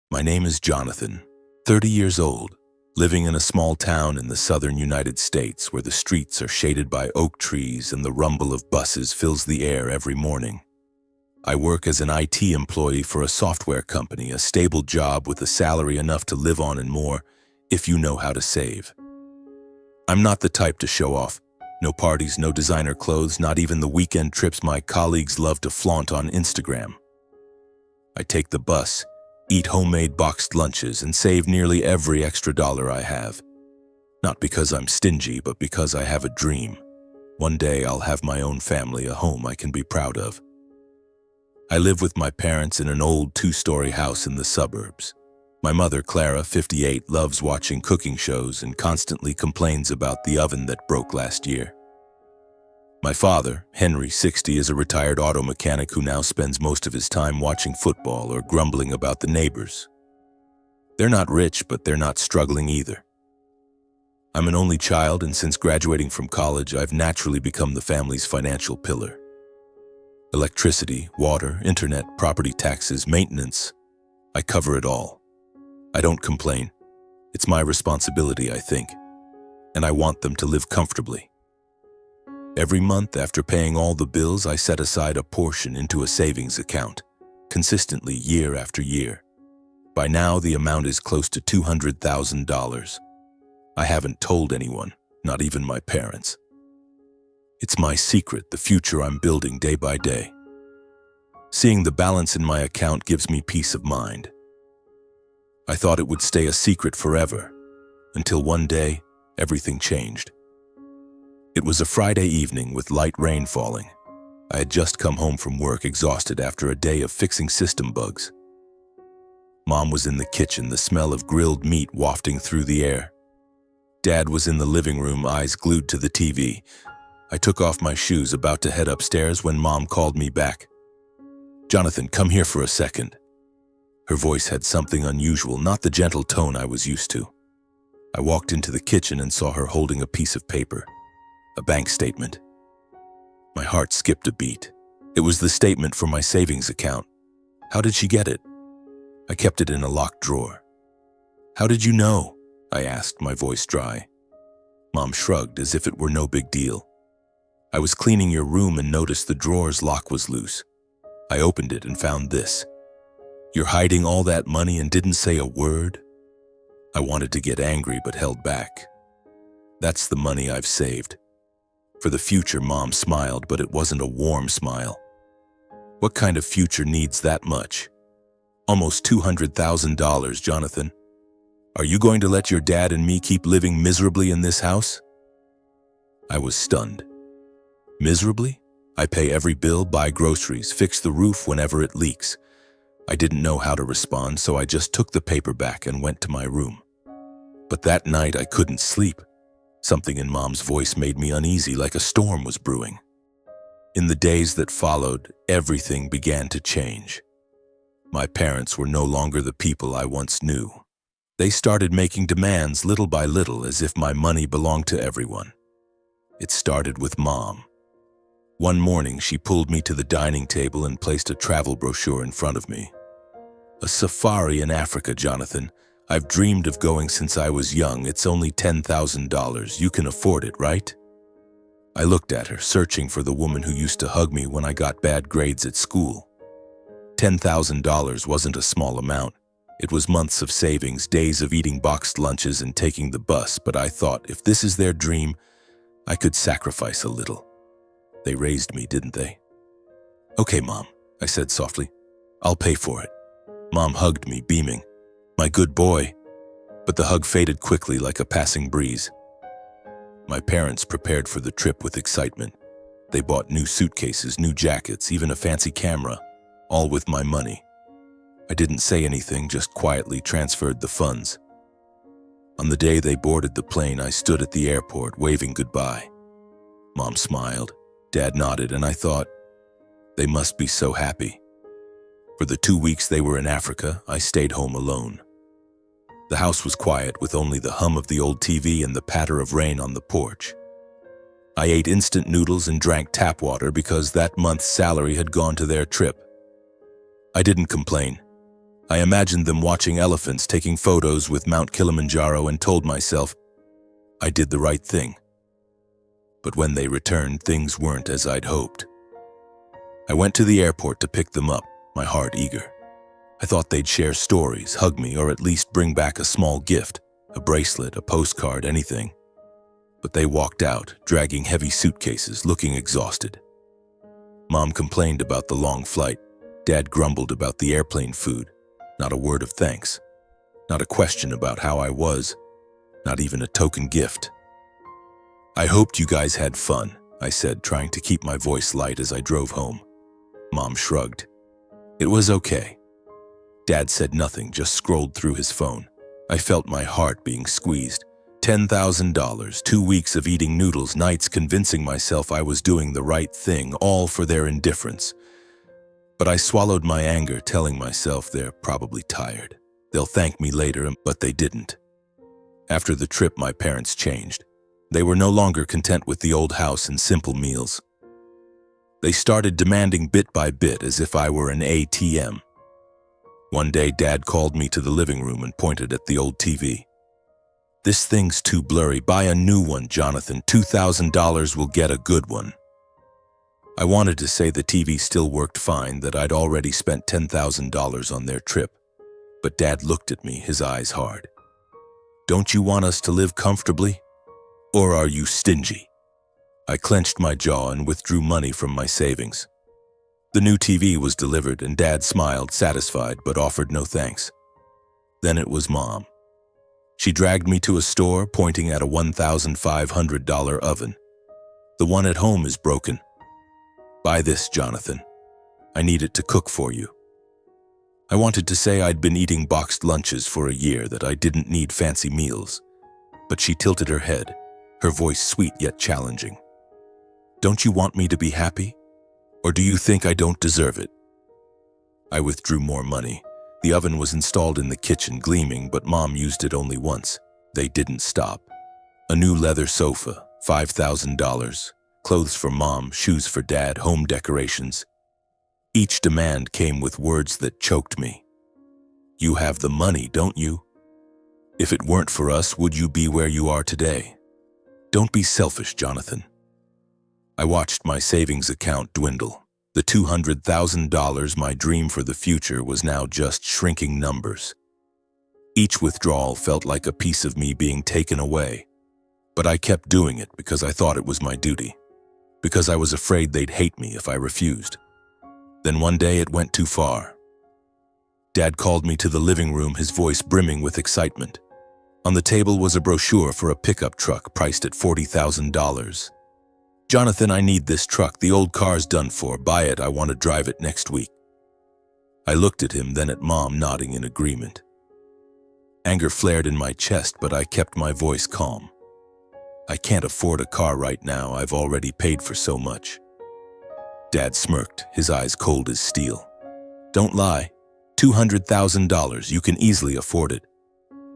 My name is Jonathan, 30 years old, living in a small town in the southern United States where the streets are shaded by oak trees and the rumble of buses fills the air every morning. I work as an IT employee for a software company, a stable job with a salary enough to live on and more if you know how to save. I'm not the type to show off. No parties, no designer clothes, not even the weekend trips my colleagues love to flaunt on Instagram. I take the bus, eat homemade boxed lunches, and save nearly every extra dollar I have. Not because I'm stingy, but because I have a dream. One day I'll have my own family, a home I can be proud of. I live with my parents in an old 2-story house in the suburbs. My mother, Clara, 58, loves watching cooking shows and constantly complains about the oven that broke last year. My father, Henry, 60, is a retired auto mechanic who now spends most of his time watching football or grumbling about the neighbors. They're not rich, but they're not struggling either. I'm an only child, and since graduating from college, I've naturally become the family's financial pillar. Electricity, water, internet, property taxes, maintenance. I cover it all. I don't complain. It's my responsibility, I think, and I want them to live comfortably. Every month, after paying all the bills, I set aside a portion into a savings account, consistently year after year. By now, the amount is close to $200,000. I haven't told anyone, not even my parents. It's my secret, the future I'm building day by day. Seeing the balance in my account gives me peace of mind. I thought it would stay a secret forever, until one day, everything changed. It was a Friday evening with light rain falling. I had just come home from work, exhausted after a day of fixing system bugs. Mom was in the kitchen, the smell of grilled meat wafting through the air. Dad was in the living room, eyes glued to the TV. I took off my shoes, about to head upstairs, when Mom called me back. "Jonathan, come here for a second." Her voice had something unusual, not the gentle tone I was used to. I walked into the kitchen and saw her holding a piece of paper, a bank statement. My heart skipped a beat. It was the statement for my savings account. How did she get it? I kept it in a locked drawer. "How did you know?" I asked, my voice dry. Mom shrugged, as if it were no big deal. "I was cleaning your room and noticed the drawer's lock was loose. I opened it and found this. You're hiding all that money and didn't say a word?" I wanted to get angry but held back. "That's the money I've saved. For the future," Mom smiled, but it wasn't a warm smile. "What kind of future needs that much? Almost $200,000, Jonathan. Are you going to let your dad and me keep living miserably in this house?" I was stunned. Miserably? I pay every bill, buy groceries, fix the roof whenever it leaks. I didn't know how to respond, so I just took the paper back and went to my room. But that night I couldn't sleep. Something in Mom's voice made me uneasy, like a storm was brewing. In the days that followed, everything began to change. My parents were no longer the people I once knew. They started making demands little by little, as if my money belonged to everyone. It started with Mom. One morning, she pulled me to the dining table and placed a travel brochure in front of me. "A safari in Africa, Jonathan. I've dreamed of going since I was young. It's only $10,000. You can afford it, right?" I looked at her, searching for the woman who used to hug me when I got bad grades at school. $10,000 wasn't a small amount. It was months of savings, days of eating boxed lunches and taking the bus, but I thought, if this is their dream, I could sacrifice a little. They raised me, didn't they? "Okay, Mom," I said softly. "I'll pay for it." Mom hugged me, beaming. "My good boy." But the hug faded quickly like a passing breeze. My parents prepared for the trip with excitement. They bought new suitcases, new jackets, even a fancy camera, all with my money. I didn't say anything, just quietly transferred the funds. On the day they boarded the plane, I stood at the airport, waving goodbye. Mom smiled, Dad nodded, and I thought, they must be so happy. For the 2 weeks they were in Africa, I stayed home alone. The house was quiet, with only the hum of the old TV and the patter of rain on the porch. I ate instant noodles and drank tap water because that month's salary had gone to their trip. I didn't complain. I imagined them watching elephants, taking photos with Mount Kilimanjaro, and told myself I did the right thing. But when they returned, things weren't as I'd hoped. I went to the airport to pick them up, my heart eager. I thought they'd share stories, hug me, or at least bring back a small gift, a bracelet, a postcard, anything. But they walked out, dragging heavy suitcases, looking exhausted. Mom complained about the long flight. Dad grumbled about the airplane food. Not a word of thanks. Not a question about how I was. Not even a token gift. I hoped you guys had fun, I said, trying to keep my voice light as I drove home. Mom shrugged. It was okay. Dad said nothing, just scrolled through his phone. I felt my heart being squeezed. $10,000, 2 weeks of eating noodles, nights convincing myself I was doing the right thing, all for their indifference. But I swallowed my anger, telling myself they're probably tired. They'll thank me later, but they didn't. After the trip, my parents changed. They were no longer content with the old house and simple meals. They started demanding bit by bit, as if I were an ATM. One day, Dad called me to the living room and pointed at the old TV. This thing's too blurry. Buy a new one, Jonathan. $2,000 will get a good one. I wanted to say the TV still worked fine, that I'd already spent $10,000 on their trip. But Dad looked at me, his eyes hard. Don't you want us to live comfortably? Or are you stingy? I clenched my jaw and withdrew money from my savings. The new TV was delivered and Dad smiled, satisfied, but offered no thanks. Then it was Mom. She dragged me to a store, pointing at a $1,500 oven. The one at home is broken. Buy this, Jonathan. I need it to cook for you. I wanted to say I'd been eating boxed lunches for a year, that I didn't need fancy meals. But she tilted her head, her voice sweet yet challenging. Don't you want me to be happy? Or do you think I don't deserve it? I withdrew more money. The oven was installed in the kitchen, gleaming, but Mom used it only once. They didn't stop. A new leather sofa, $5,000. Clothes for Mom, shoes for Dad, home decorations. Each demand came with words that choked me. You have the money, don't you? If it weren't for us, would you be where you are today? Don't be selfish, Jonathan. I watched my savings account dwindle. The $200,000, my dream for the future, was now just shrinking numbers. Each withdrawal felt like a piece of me being taken away. But I kept doing it because I thought it was my duty. Because I was afraid they'd hate me if I refused. Then one day it went too far. Dad called me to the living room, his voice brimming with excitement. On the table was a brochure for a pickup truck priced at $40,000. Jonathan, I need this truck. The old car's done for. Buy it. I want to drive it next week. I looked at him, then at Mom, nodding in agreement. Anger flared in my chest, but I kept my voice calm. I can't afford a car right now. I've already paid for so much. Dad smirked, his eyes cold as steel. Don't lie. $200,000. You can easily afford it.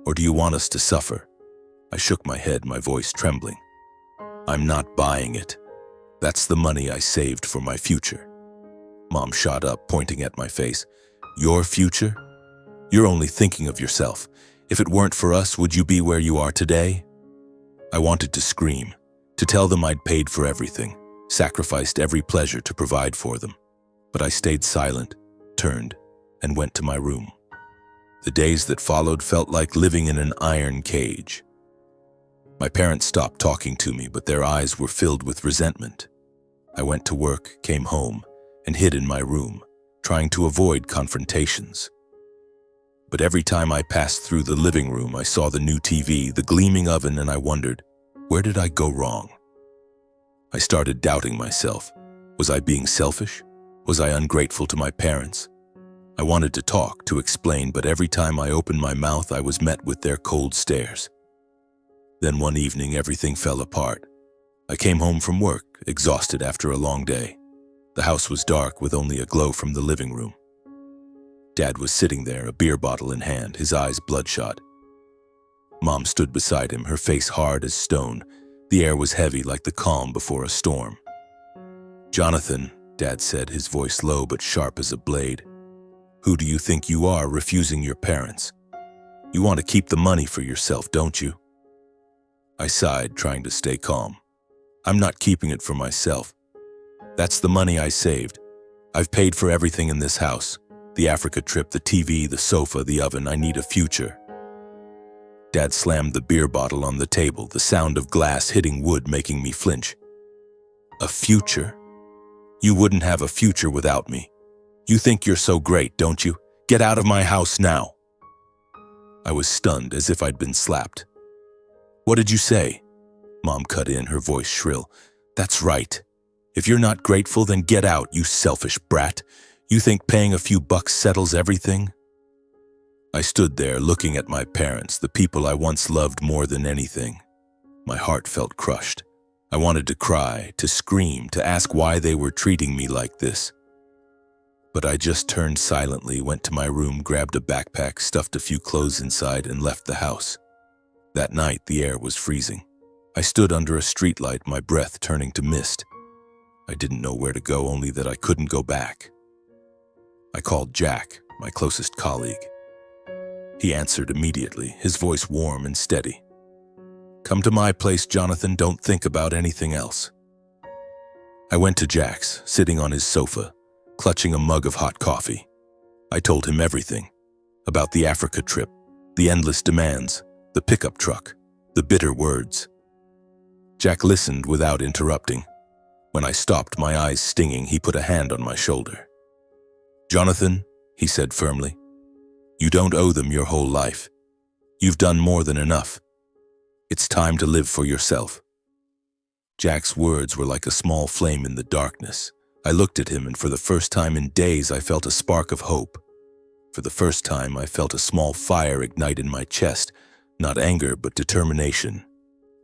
Or do you want us to suffer? I shook my head, my voice trembling. I'm not buying it. That's the money I saved for my future. Mom shot up, pointing at my face. Your future? You're only thinking of yourself. If it weren't for us, would you be where you are today? I wanted to scream, to tell them I'd paid for everything, sacrificed every pleasure to provide for them. But I stayed silent, turned, and went to my room. The days that followed felt like living in an iron cage. My parents stopped talking to me, but their eyes were filled with resentment. I went to work, came home, and hid in my room, trying to avoid confrontations. But every time I passed through the living room, I saw the new TV, the gleaming oven, and I wondered, where did I go wrong? I started doubting myself. Was I being selfish? Was I ungrateful to my parents? I wanted to talk, to explain, but every time I opened my mouth, I was met with their cold stares. Then one evening, everything fell apart. I came home from work, exhausted after a long day. The house was dark, with only a glow from the living room. Dad was sitting there, a beer bottle in hand, his eyes bloodshot. Mom stood beside him, her face hard as stone. The air was heavy, like the calm before a storm. Jonathan, Dad said, his voice low but sharp as a blade. Who do you think you are, refusing your parents? You want to keep the money for yourself, don't you? I sighed, trying to stay calm. I'm not keeping it for myself. That's the money I saved. I've paid for everything in this house. The Africa trip, the TV, the sofa, the oven. I need a future. Dad slammed the beer bottle on the table, the sound of glass hitting wood making me flinch. A future? You wouldn't have a future without me. You think you're so great, don't you? Get out of my house now. I was stunned, as if I'd been slapped. What did you say? Mom cut in, her voice shrill. That's right. If you're not grateful, then get out, you selfish brat. You think paying a few bucks settles everything? I stood there looking at my parents, the people I once loved more than anything. My heart felt crushed. I wanted to cry, to scream, to ask why they were treating me like this. But I just turned silently, went to my room, grabbed a backpack, stuffed a few clothes inside, and left the house. That night, the air was freezing. I stood under a streetlight, my breath turning to mist. I didn't know where to go, only that I couldn't go back. I called Jack, my closest colleague. He answered immediately, his voice warm and steady. Come to my place, Jonathan. Don't think about anything else. I went to Jack's, sitting on his sofa, clutching a mug of hot coffee. I told him everything. About the Africa trip, the endless demands, the pickup truck, the bitter words. Jack listened without interrupting. When I stopped, my eyes stinging, he put a hand on my shoulder. Jonathan, he said firmly, you don't owe them your whole life. You've done more than enough. It's time to live for yourself. Jack's words were like a small flame in the darkness. I looked at him, and for the first time in days, I felt a spark of hope. For the first time, I felt a small fire ignite in my chest, not anger, but determination.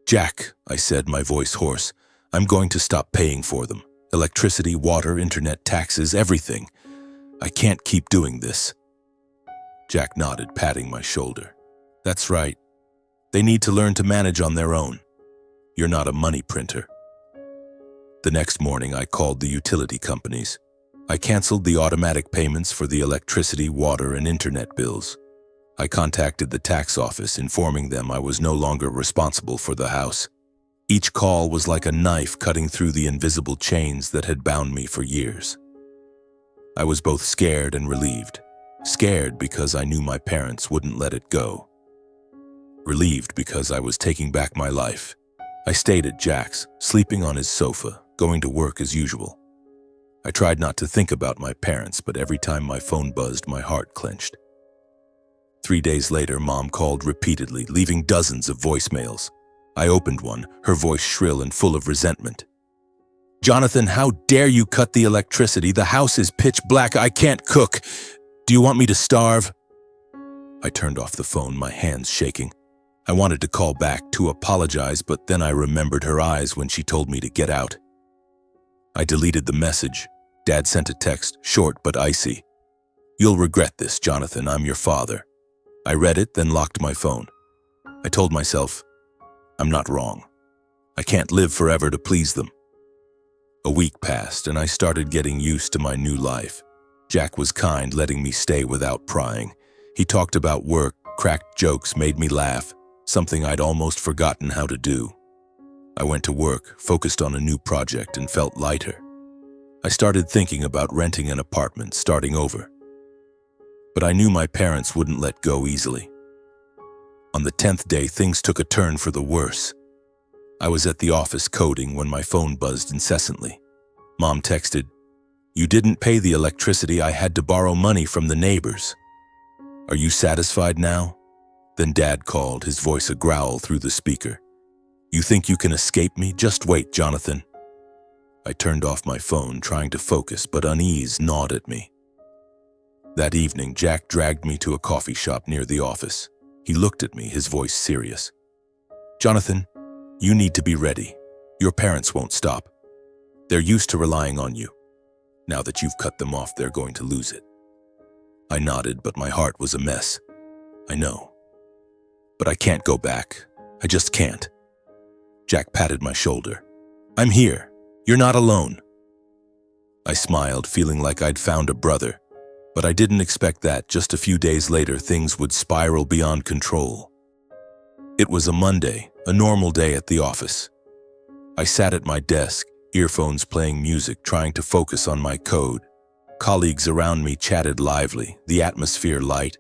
Jack, I said, my voice hoarse, I'm going to stop paying for them. Electricity, water, internet, taxes, everything. I can't keep doing this. Jack nodded, patting my shoulder. That's right. They need to learn to manage on their own. You're not a money printer. The next morning, I called the utility companies. I canceled the automatic payments for the electricity, water, and internet bills. I contacted the tax office, informing them I was no longer responsible for the house. Each call was like a knife cutting through the invisible chains that had bound me for years. I was both scared and relieved. Scared because I knew my parents wouldn't let it go. Relieved because I was taking back my life. I stayed at Jack's, sleeping on his sofa, going to work as usual. I tried not to think about my parents, but every time my phone buzzed, my heart clenched. 3 days later, Mom called repeatedly, leaving dozens of voicemails. I opened one, her voice shrill and full of resentment. Jonathan, how dare you cut the electricity? The house is pitch black. I can't cook. Do you want me to starve? I turned off the phone, my hands shaking. I wanted to call back to apologize, but then I remembered her eyes when she told me to get out. I deleted the message. Dad sent a text, short but icy. You'll regret this, Jonathan. I'm your father. I read it, then locked my phone. I told myself, I'm not wrong. I can't live forever to please them. A week passed, and I started getting used to my new life. Jack was kind, letting me stay without prying. He talked about work, cracked jokes, made me laugh, something I'd almost forgotten how to do. I went to work, focused on a new project, and felt lighter. I started thinking about renting an apartment, starting over. But I knew my parents wouldn't let go easily. On the 10th day, things took a turn for the worse. I was at the office coding when my phone buzzed incessantly. Mom texted, You didn't pay the electricity. I had to borrow money from the neighbors. Are you satisfied now? Then Dad called, his voice a growl through the speaker. You think you can escape me? Just wait, Jonathan. I turned off my phone, trying to focus, but unease gnawed at me. That evening, Jack dragged me to a coffee shop near the office. He looked at me, his voice serious. Jonathan, you need to be ready. Your parents won't stop. They're used to relying on you. Now that you've cut them off, they're going to lose it. I nodded, but my heart was a mess. I know. But I can't go back. I just can't. Jack patted my shoulder. I'm here. You're not alone. I smiled, feeling like I'd found a brother. But I didn't expect that just a few days later things would spiral beyond control. It was a Monday, a normal day at the office. I sat at my desk, earphones playing music, trying to focus on my code. Colleagues around me chatted lively, the atmosphere light.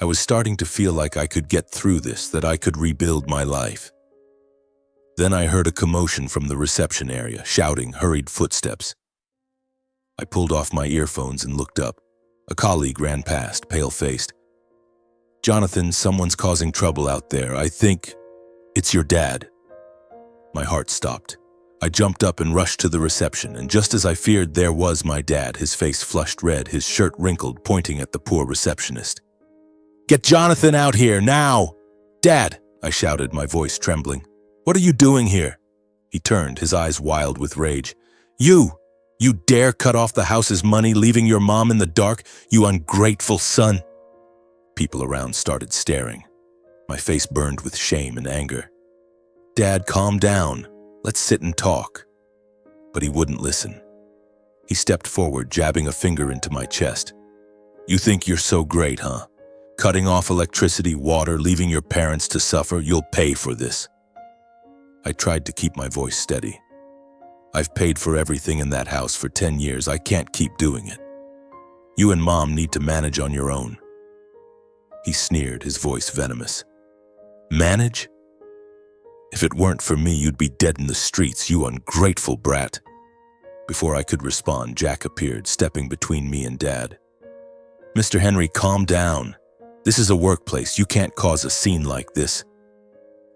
I was starting to feel like I could get through this, that I could rebuild my life. Then I heard a commotion from the reception area, shouting, hurried footsteps. I pulled off my earphones and looked up. A colleague ran past, pale-faced. "Jonathan, someone's causing trouble out there. I think it's your dad." My heart stopped. I jumped up and rushed to the reception, and just as I feared, there was my dad, his face flushed red, his shirt wrinkled, pointing at the poor receptionist. "Get Jonathan out here, now!" "Dad!" I shouted, my voice trembling. "What are you doing here?" He turned, his eyes wild with rage. You dare cut off the house's money, leaving your mom in the dark, you ungrateful son!" People around started staring. My face burned with shame and anger. "Dad, calm down. Let's sit and talk." But he wouldn't listen. He stepped forward, jabbing a finger into my chest. "You think you're so great, huh? Cutting off electricity, water, leaving your parents to suffer, you'll pay for this." I tried to keep my voice steady. "I've paid for everything in that house for 10 years. I can't keep doing it. You and Mom need to manage on your own." He sneered, his voice venomous. "Manage? If it weren't for me, you'd be dead in the streets, you ungrateful brat." Before I could respond, Jack appeared, stepping between me and Dad. "Mr. Henry, calm down. This is a workplace. You can't cause a scene like this."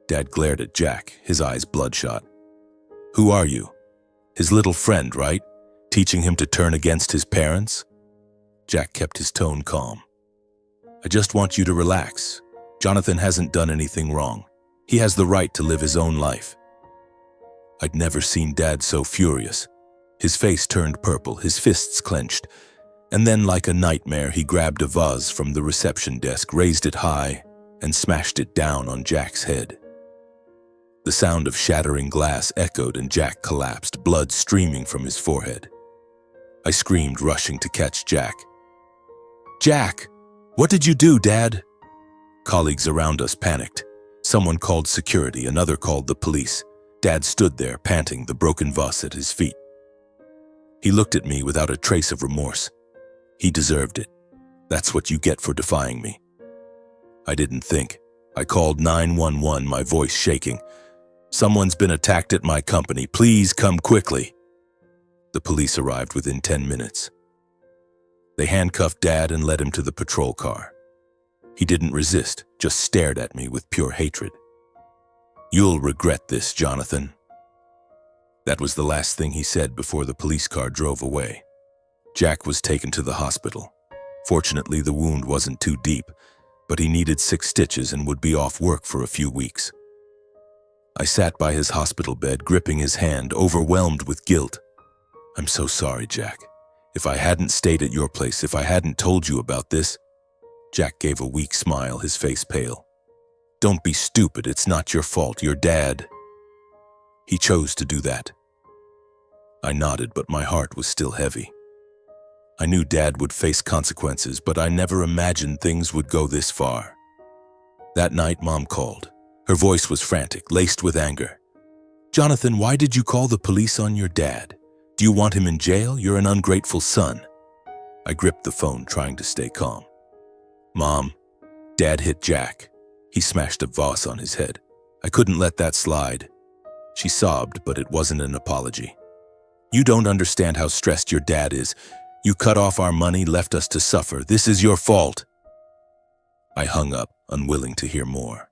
Dad glared at Jack, his eyes bloodshot. "Who are you? His little friend, right? Teaching him to turn against his parents?" Jack kept his tone calm. "I just want you to relax. Jonathan hasn't done anything wrong. He has the right to live his own life." I'd never seen Dad so furious. His face turned purple, his fists clenched, and then, like a nightmare, he grabbed a vase from the reception desk, raised it high, and smashed it down on Jack's head. The sound of shattering glass echoed and Jack collapsed, blood streaming from his forehead. I screamed, rushing to catch Jack. "Jack! What did you do, Dad?" Colleagues around us panicked. Someone called security, another called the police. Dad stood there, panting, the broken vase at his feet. He looked at me without a trace of remorse. He deserved it. That's what you get for defying me. I didn't think. I called 911, my voice shaking. "Someone's been attacked at my company. Please come quickly." The police arrived within 10 minutes. They handcuffed Dad and led him to the patrol car. He didn't resist, just stared at me with pure hatred. "You'll regret this, Jonathan." That was the last thing he said before the police car drove away. Jack was taken to the hospital. Fortunately, the wound wasn't too deep, but he needed 6 stitches and would be off work for a few weeks. I sat by his hospital bed, gripping his hand, overwhelmed with guilt. "I'm so sorry, Jack. If I hadn't stayed at your place, if I hadn't told you about this..." Jack gave a weak smile, his face pale. "Don't be stupid, it's not your fault, your dad. He chose to do that." I nodded, but my heart was still heavy. I knew Dad would face consequences, but I never imagined things would go this far. That night, Mom called. Her voice was frantic, laced with anger. "Jonathan, why did you call the police on your dad? Do you want him in jail? You're an ungrateful son." I gripped the phone, trying to stay calm. "Mom, Dad hit Jack. He smashed a vase on his head. I couldn't let that slide." She sobbed, but it wasn't an apology. "You don't understand how stressed your dad is. You cut off our money, left us to suffer. This is your fault." I hung up, unwilling to hear more.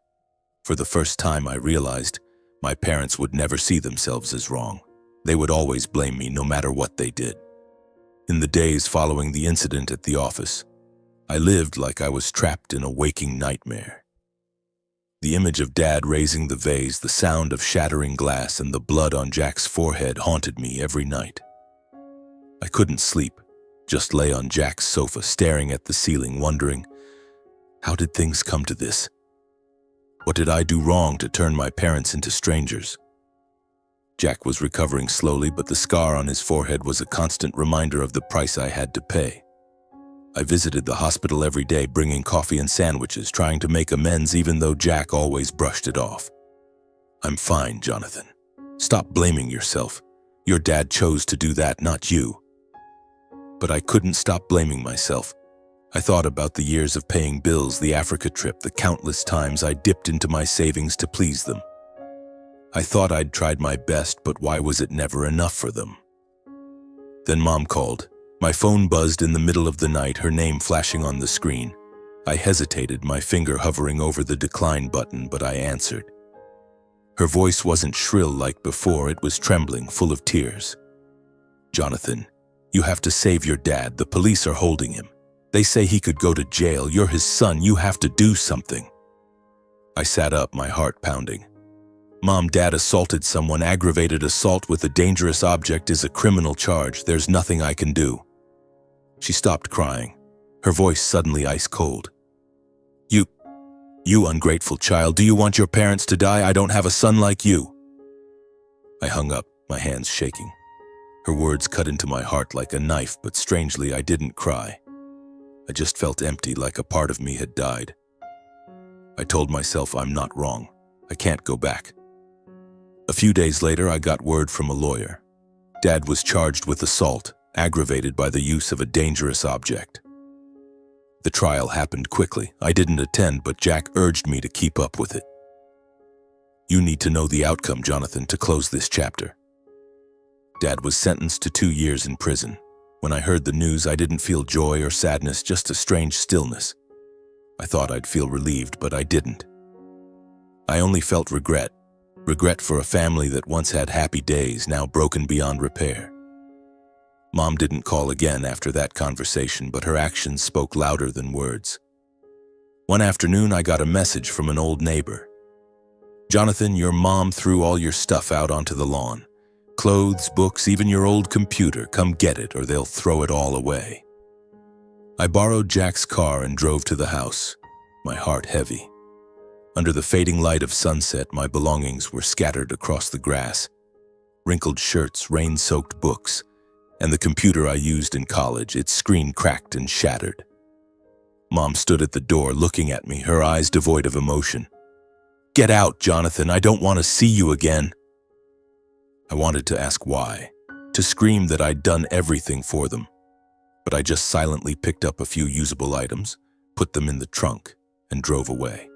For the first time, I realized my parents would never see themselves as wrong. They would always blame me, no matter what they did. In the days following the incident at the office, I lived like I was trapped in a waking nightmare. The image of Dad raising the vase, the sound of shattering glass, and the blood on Jack's forehead haunted me every night. I couldn't sleep, just lay on Jack's sofa, staring at the ceiling, wondering, how did things come to this? What did I do wrong to turn my parents into strangers? Jack was recovering slowly, but the scar on his forehead was a constant reminder of the price I had to pay. I visited the hospital every day, bringing coffee and sandwiches, trying to make amends even though Jack always brushed it off. I'm fine, Jonathan. Stop blaming yourself. Your dad chose to do that, not you. But I couldn't stop blaming myself. I thought about the years of paying bills, the Africa trip, the countless times I dipped into my savings to please them. I thought I'd tried my best, but why was it never enough for them? Then Mom called. My phone buzzed in the middle of the night, her name flashing on the screen. I hesitated, my finger hovering over the decline button, but I answered. Her voice wasn't shrill like before, it was trembling, full of tears. Jonathan, you have to save your dad. The police are holding him. They say he could go to jail. You're his son. You have to do something. I sat up, my heart pounding. Mom, Dad assaulted someone. Aggravated assault with a dangerous object is a criminal charge. There's nothing I can do. She stopped crying, her voice suddenly ice cold. You ungrateful child, do you want your parents to die? I don't have a son like you. I hung up, my hands shaking. Her words cut into my heart like a knife, but strangely I didn't cry. I just felt empty, like a part of me had died. I told myself I'm not wrong. I can't go back. A few days later, I got word from a lawyer. Dad was charged with assault, aggravated by the use of a dangerous object. The trial happened quickly. I didn't attend, but Jack urged me to keep up with it. You need to know the outcome, Jonathan, to close this chapter. Dad was sentenced to 2 years in prison. When I heard the news, I didn't feel joy or sadness, just a strange stillness. I thought I'd feel relieved, but I didn't. I only felt regret. Regret for a family that once had happy days, now broken beyond repair. Mom didn't call again after that conversation, but her actions spoke louder than words. One afternoon, I got a message from an old neighbor. Jonathan, your mom threw all your stuff out onto the lawn. Clothes, books, even your old computer. Come get it or they'll throw it all away. I borrowed Jack's car and drove to the house, my heart heavy. Under the fading light of sunset, my belongings were scattered across the grass. Wrinkled shirts, rain-soaked books, and the computer I used in college, its screen cracked and shattered. Mom stood at the door looking at me, her eyes devoid of emotion. Get out, Jonathan, I don't want to see you again. I wanted to ask why, to scream that I'd done everything for them, but I just silently picked up a few usable items, put them in the trunk, and drove away.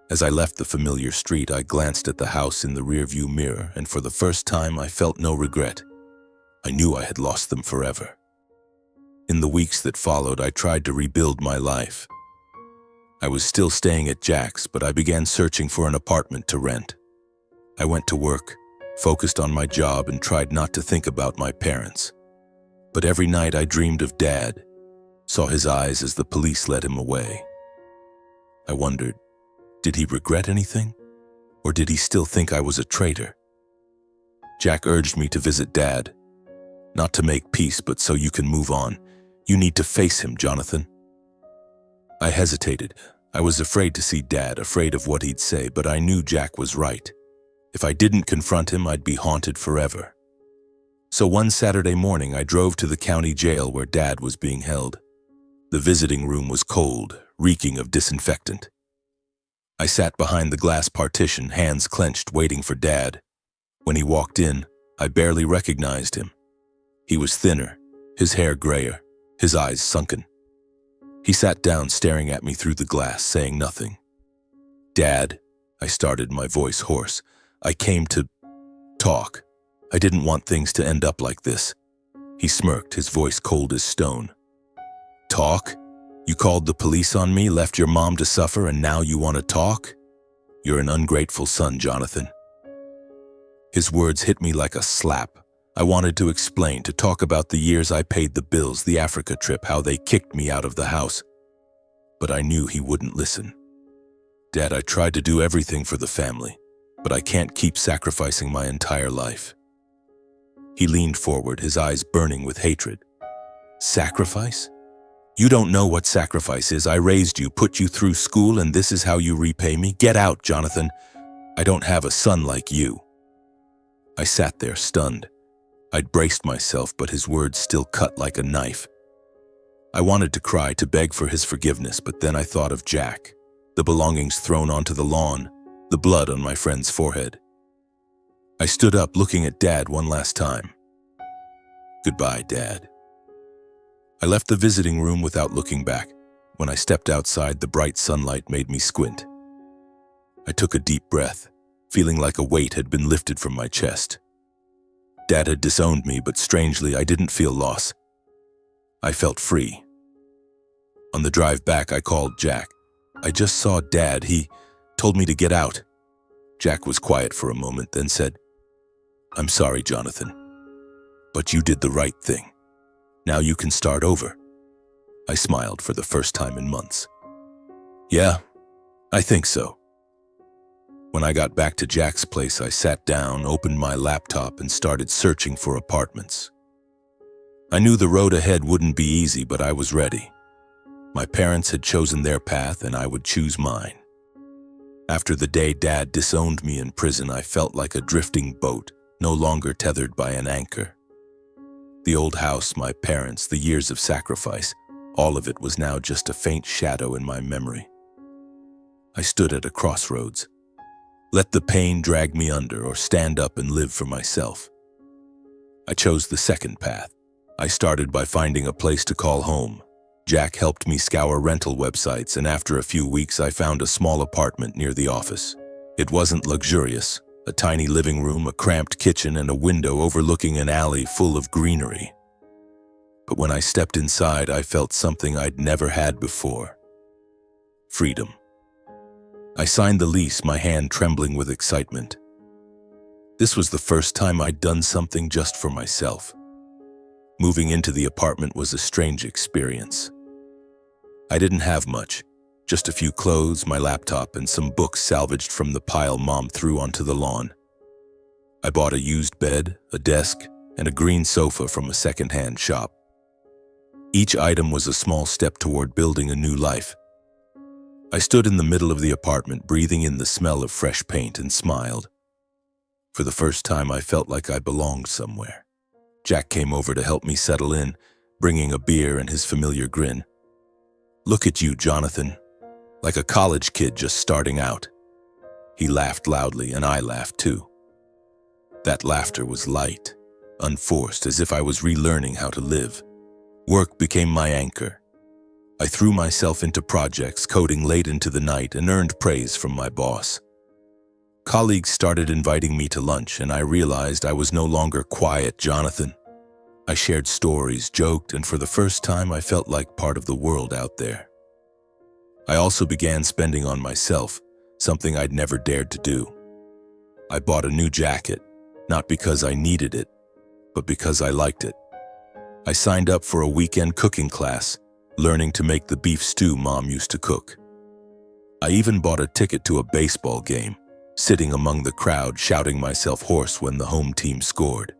As I left the familiar street, I glanced at the house in the rearview mirror, and for the first time I felt no regret. I knew I had lost them forever. In the weeks that followed, I tried to rebuild my life. I was still staying at Jack's, but I began searching for an apartment to rent. I went to work, focused on my job, and tried not to think about my parents. But every night I dreamed of Dad, saw his eyes as the police led him away. I wondered, did he regret anything? Or did he still think I was a traitor? Jack urged me to visit Dad. Not to make peace, but so you can move on. You need to face him, Jonathan. I hesitated. I was afraid to see Dad, afraid of what he'd say, but I knew Jack was right. If I didn't confront him, I'd be haunted forever. So one Saturday morning, I drove to the county jail where Dad was being held. The visiting room was cold, reeking of disinfectant. I sat behind the glass partition, hands clenched, waiting for Dad. When he walked in, I barely recognized him. He was thinner, his hair grayer, his eyes sunken. He sat down, staring at me through the glass, saying nothing. Dad, I started, my voice hoarse. I came to talk. I didn't want things to end up like this. He smirked, his voice cold as stone. Talk? You called the police on me, left your mom to suffer, and now you want to talk? You're an ungrateful son, Jonathan. His words hit me like a slap. I wanted to explain, to talk about the years I paid the bills, the Africa trip, how they kicked me out of the house. But I knew he wouldn't listen. Dad, I tried to do everything for the family, but I can't keep sacrificing my entire life. He leaned forward, his eyes burning with hatred. Sacrifice? You don't know what sacrifice is. I raised you, put you through school, and this is how you repay me? Get out, Jonathan. I don't have a son like you. I sat there, stunned. I'd braced myself, but his words still cut like a knife. I wanted to cry, to beg for his forgiveness, but then I thought of Jack, the belongings thrown onto the lawn, the blood on my friend's forehead. I stood up, looking at Dad one last time. Goodbye, Dad. I left the visiting room without looking back. When I stepped outside, the bright sunlight made me squint. I took a deep breath, feeling like a weight had been lifted from my chest. Dad had disowned me, but strangely, I didn't feel loss. I felt free. On the drive back, I called Jack. I just saw Dad. He told me to get out. Jack was quiet for a moment, then said, "I'm sorry, Jonathan, but you did the right thing. Now you can start over." I smiled for the first time in months. "Yeah, I think so." When I got back to Jack's place, I sat down, opened my laptop, and started searching for apartments. I knew the road ahead wouldn't be easy, but I was ready. My parents had chosen their path, and I would choose mine. After the day Dad disowned me in prison, I felt like a drifting boat, no longer tethered by an anchor. The old house, my parents, the years of sacrifice, all of it was now just a faint shadow in my memory. I stood at a crossroads. Let the pain drag me under, or stand up and live for myself. I chose the second path. I started by finding a place to call home. Jack helped me scour rental websites, and after a few weeks I found a small apartment near the office. It wasn't luxurious, a tiny living room, a cramped kitchen, and a window overlooking an alley full of greenery. But when I stepped inside, I felt something I'd never had before. Freedom. I signed the lease, my hand trembling with excitement. This was the first time I'd done something just for myself. Moving into the apartment was a strange experience. I didn't have much, just a few clothes, my laptop, and some books salvaged from the pile Mom threw onto the lawn. I bought a used bed, a desk, and a green sofa from a second-hand shop. Each item was a small step toward building a new life. I stood in the middle of the apartment, breathing in the smell of fresh paint, and smiled. For the first time, I felt like I belonged somewhere. Jack came over to help me settle in, bringing a beer and his familiar grin. "Look at you, Jonathan, like a college kid just starting out." He laughed loudly, and I laughed too. That laughter was light, unforced, as if I was relearning how to live. Work became my anchor. I threw myself into projects, coding late into the night, and earned praise from my boss. Colleagues started inviting me to lunch, and I realized I was no longer quiet Jonathan. I shared stories, joked, and for the first time I felt like part of the world out there. I also began spending on myself, something I'd never dared to do. I bought a new jacket, not because I needed it, but because I liked it. I signed up for a weekend cooking class, learning to make the beef stew Mom used to cook. I even bought a ticket to a baseball game, sitting among the crowd, shouting myself hoarse when the home team scored.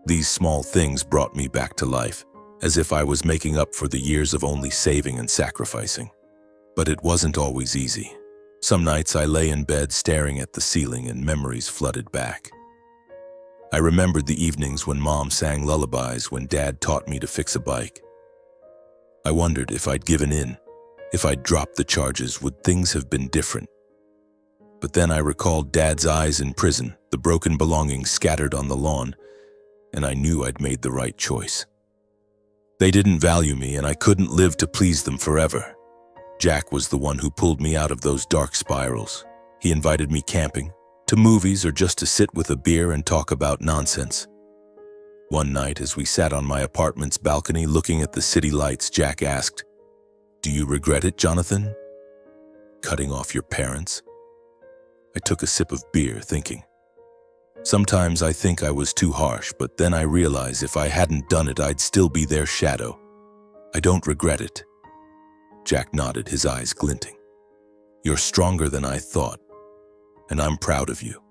These small things brought me back to life, as if I was making up for the years of only saving and sacrificing. But it wasn't always easy. Some nights I lay in bed staring at the ceiling, and memories flooded back. I remembered the evenings when Mom sang lullabies, when Dad taught me to fix a bike. I wondered if I'd given in, if I'd dropped the charges, would things have been different? But then I recalled Dad's eyes in prison, the broken belongings scattered on the lawn, and I knew I'd made the right choice. They didn't value me, and I couldn't live to please them forever. Jack was the one who pulled me out of those dark spirals. He invited me camping, to movies, or just to sit with a beer and talk about nonsense. One night, as we sat on my apartment's balcony looking at the city lights, Jack asked, "Do you regret it, Jonathan? Cutting off your parents?" I took a sip of beer, thinking. Sometimes I think I was too harsh, but then I realize if I hadn't done it, I'd still be their shadow. I don't regret it. Jack nodded, his eyes glinting. "You're stronger than I thought, and I'm proud of you."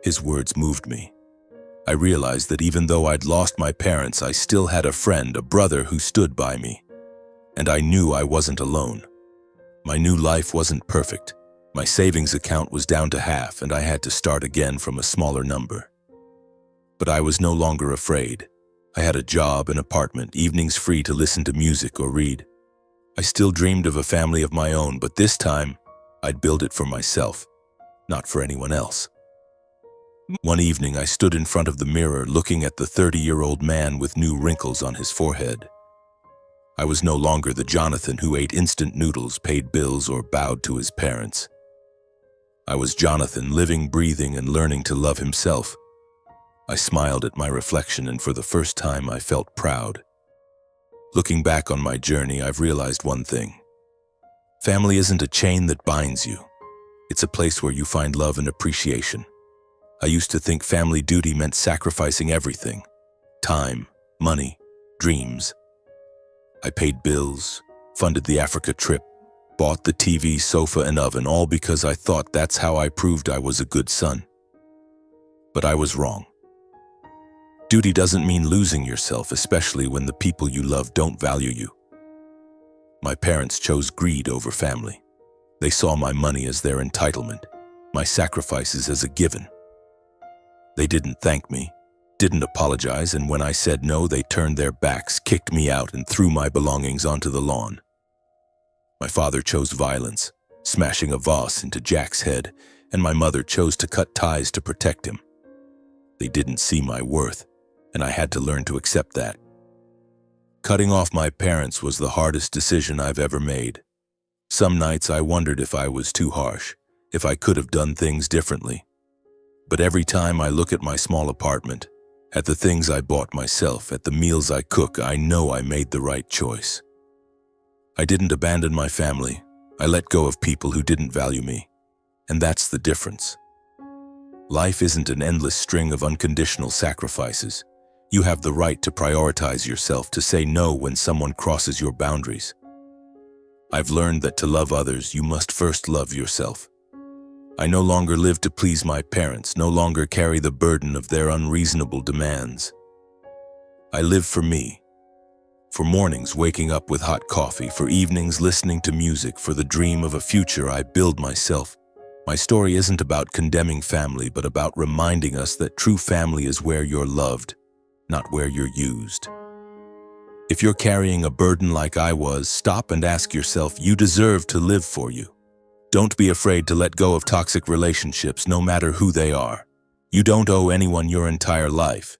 His words moved me. I realized that even though I'd lost my parents, I still had a friend, a brother who stood by me. And I knew I wasn't alone. My new life wasn't perfect. My savings account was down to half, and I had to start again from a smaller number. But I was no longer afraid. I had a job, an apartment, evenings free to listen to music or read. I still dreamed of a family of my own, but this time, I'd build it for myself, not for anyone else. One evening, I stood in front of the mirror looking at the 30-year-old man with new wrinkles on his forehead. I was no longer the Jonathan who ate instant noodles, paid bills, or bowed to his parents. I was Jonathan, living, breathing, and learning to love himself. I smiled at my reflection, and for the first time, I felt proud. Looking back on my journey, I've realized one thing. Family isn't a chain that binds you. It's a place where you find love and appreciation. I used to think family duty meant sacrificing everything. Time, money, dreams. I paid bills, funded the Africa trip, bought the TV, sofa, and oven, all because I thought that's how I proved I was a good son. But I was wrong. Duty doesn't mean losing yourself, especially when the people you love don't value you. My parents chose greed over family. They saw my money as their entitlement, my sacrifices as a given. They didn't thank me, didn't apologize, and when I said no, they turned their backs, kicked me out, and threw my belongings onto the lawn. My father chose violence, smashing a vase into Jack's head, and my mother chose to cut ties to protect him. They didn't see my worth, and I had to learn to accept that. Cutting off my parents was the hardest decision I've ever made. Some nights I wondered if I was too harsh, if I could have done things differently. But every time I look at my small apartment, at the things I bought myself, at the meals I cook, I know I made the right choice. I didn't abandon my family. I let go of people who didn't value me. And that's the difference. Life isn't an endless string of unconditional sacrifices. You have the right to prioritize yourself, to say no when someone crosses your boundaries. I've learned that to love others, you must first love yourself. I no longer live to please my parents, no longer carry the burden of their unreasonable demands. I live for me. For mornings waking up with hot coffee, for evenings listening to music, for the dream of a future I build myself. My story isn't about condemning family, but about reminding us that true family is where you're loved, not where you're used. If you're carrying a burden like I was, stop and ask yourself, you deserve to live for you. Don't be afraid to let go of toxic relationships, no matter who they are. You don't owe anyone your entire life.